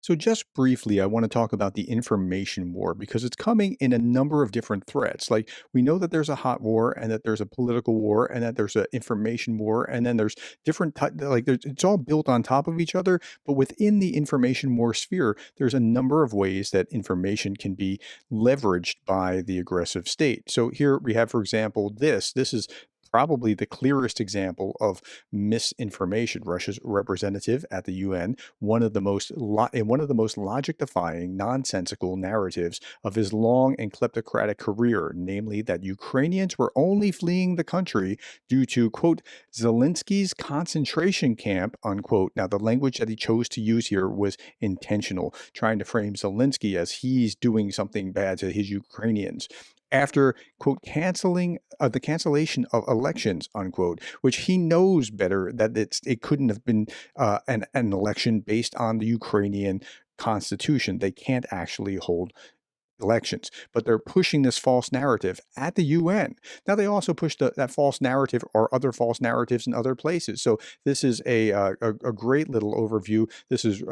So, just briefly, I want to talk about the information war because it's coming in a number of different threats. Like, we know that there's a hot war and that there's a political war and that there's an information war, and then there's it's all built on top of each other. But within the information war sphere, there's a number of ways that information can be leveraged by the aggressive state. So, here we have, for example, this is probably the clearest example of misinformation. Russia's representative at the UN, in one of the most logic-defying, nonsensical narratives of his long and kleptocratic career, namely that Ukrainians were only fleeing the country due to, quote, Zelensky's concentration camp, unquote. Now, the language that he chose to use here was intentional, trying to frame Zelensky as he's doing something bad to his Ukrainians. After, quote, the cancellation of elections, unquote, which he knows better that it couldn't have been an election based on the Ukrainian constitution. They can't actually hold elections, but they're pushing this false narrative at the UN. Now, they also push that false narrative or other false narratives in other places. So this is a great little overview. This is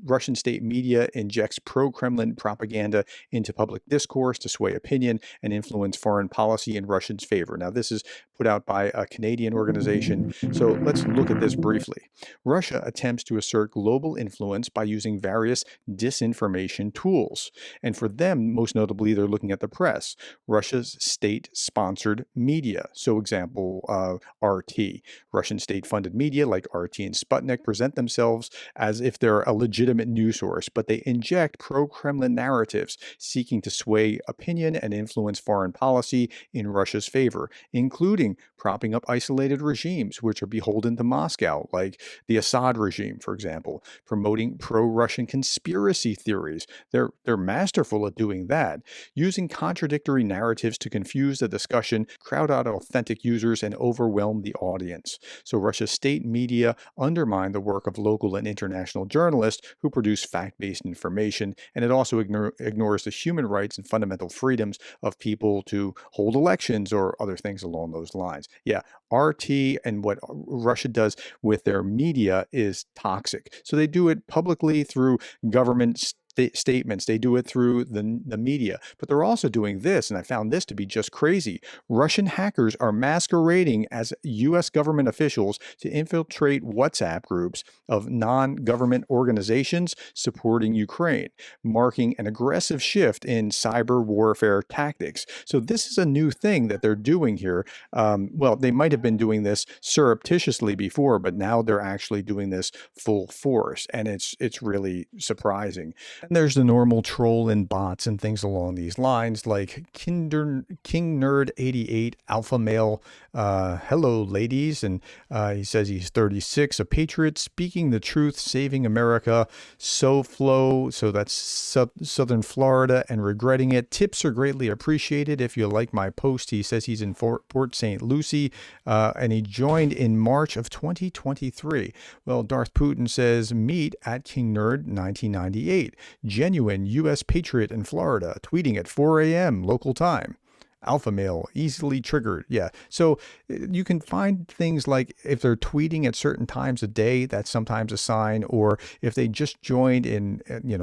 Russian state media injects pro-Kremlin propaganda into public discourse to sway opinion and influence foreign policy in Russia's favor. Now, this is put out by a Canadian organization. So let's look at this briefly. Russia attempts to assert global influence by using various disinformation tools. And for them, most notably, they're looking at the press, Russia's state-sponsored media. So, example, RT. Russian state-funded media like RT and Sputnik present themselves as if they're a legitimate news source, but they inject pro-Kremlin narratives seeking to sway opinion and influence foreign policy in Russia's favor, including propping up isolated regimes which are beholden to Moscow, like the Assad regime, for example, promoting pro-Russian conspiracy theories. They're masterful at doing that, using contradictory narratives to confuse the discussion, crowd out authentic users, and overwhelm the audience. So Russia's state media undermine the work of local and international journalists who produce fact-based information, and it also ignores the human rights and fundamental freedoms of people to hold elections or other things along those lines. Yeah, RT and what Russia does with their media is toxic. So they do it publicly through government statements. They do it through the media, but they're also doing this, and I found this to be just crazy. Russian hackers are masquerading as U.S. government officials to infiltrate WhatsApp groups of non-government organizations supporting Ukraine, marking an aggressive shift in cyber warfare tactics. So this is a new thing that they're doing here. Well, they might have been doing this surreptitiously before, but now they're actually doing this full force, and it's really surprising. And there's the normal troll and bots and things along these lines, like King Nerd 88 Alpha Male. Hello, ladies, and he says he's 36, a patriot, speaking the truth, saving America. SoFlo, so that's Southern Florida, and regretting it. Tips are greatly appreciated if you like my post. He says he's in Port St. Lucie, and he joined in March of 2023. Well, Darth Putin says meet at King Nerd 1998. Genuine U.S. patriot in Florida, tweeting at 4 a.m. local time. Alpha male, easily triggered. Yeah. So you can find things like if they're tweeting at certain times a day, that's sometimes a sign, or if they just joined in,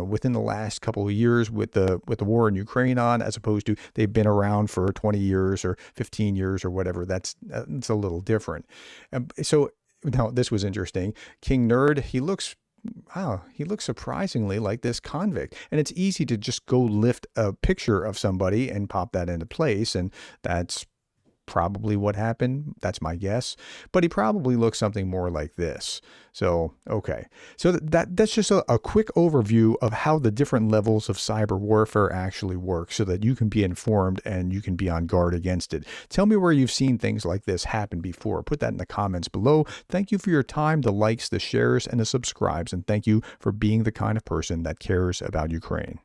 within the last couple of years with the war in Ukraine on, as opposed to they've been around for 20 years or 15 years or whatever. That's a little different. So now this was interesting. King Nerd, he looks surprisingly like this convict. And it's easy to just go lift a picture of somebody and pop that into place. And that's probably what happened. That's my guess. But he probably looks something more like this. So, okay. So that's just a quick overview of how the different levels of cyber warfare actually work so that you can be informed and you can be on guard against it. Tell me where you've seen things like this happen before. Put that in the comments below. Thank you for your time, the likes, the shares, and the subscribes. And thank you for being the kind of person that cares about Ukraine.